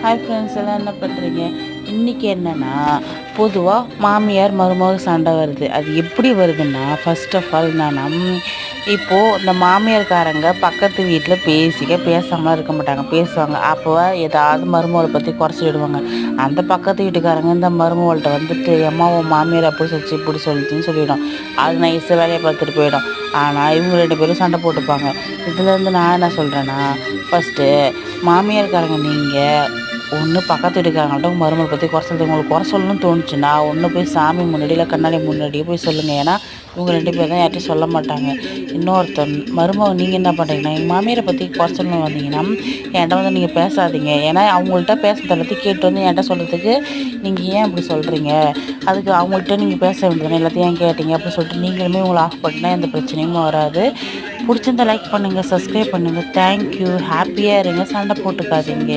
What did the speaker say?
Hi friends, எல்லாம் என்ன பண்ணுறீங்க? இன்றைக்கி என்னென்னா, பொதுவாக மாமியார் மருமக சண்டை வருது. அது எப்படி வருதுன்னா, ஃபர்ஸ்ட் ஆஃப் ஆல் என்னன்னா, இப்போது இந்த மாமியார்காரங்க பக்கத்து வீட்டில் பேசாமல் இருக்க மாட்டாங்க, பேசுவாங்க. அப்போ ஏதாவது மருமகளை பற்றி குறை சொல்லிடுவாங்க. அந்த பக்கத்து வீட்டுக்காரங்க இந்த மருமகள்கிட்ட வந்துட்டு, அம்மா உன் மாமியார் அப்படி சொல்லிச்சு இப்படி சொல்லிச்சுன்னு சொல்லிவிடும். அது நைஸாக வேலையை பார்த்துட்டு போயிடும். ஆனால் இவங்க 2 பேரும் சண்டை போட்டுப்பாங்க. இதுலேருந்து நான் என்ன சொல்கிறேன்னா, ஃபஸ்ட்டு மாமியார்காரங்க நீங்கள் ஒன்று பக்கத்து வீட்டுக்காரங்கள்ட்ட உங்கள் மருமகளை பற்றி குறை சொல்லுறது. உங்களுக்கு குறை சொல்லணும்னு தோணுச்சுன்னா ஒன்று போய் சாமி முன்னாடி இல்லை கண்ணாடி முன்னாடியே போய் சொல்லுங்கள். ஏன்னா இவங்க 2 பேர் தான் யார்ட்டையும் சொல்ல மாட்டாங்க. இன்னொருத்தன் மருமக நீங்கள் என்ன பண்ணுறீங்கன்னா, எங்கள் மாமியாரை பற்றி குறை சொல்லணும் வந்தீங்கன்னா என்கிட்ட வந்து நீங்கள் பேசாதீங்க. ஏன்னா அவங்கள்ட்ட பேசுறது எல்லாத்தையும் கேட்டு வந்து என்கிட்ட சொல்கிறதுக்கு நீங்கள் ஏன் இப்படி சொல்கிறீங்க, அதுக்கு அவங்கள்ட்ட நீங்கள் பேச வேண்டியதானே, எல்லாத்தையும் ஏன் கேட்டீங்க அப்படின்னு சொல்லிட்டு நீங்களுமே உங்களை ஆஃப் பண்ணினா எந்த பிரச்சனையும் வராது. பிடிச்சிருந்தா லைக் பண்ணுங்கள், சப்ஸ்கிரைப் பண்ணுங்கள். தேங்க்யூ. ஹாப்பியாக இருங்க, சண்டை போட்டுக்காதீங்க.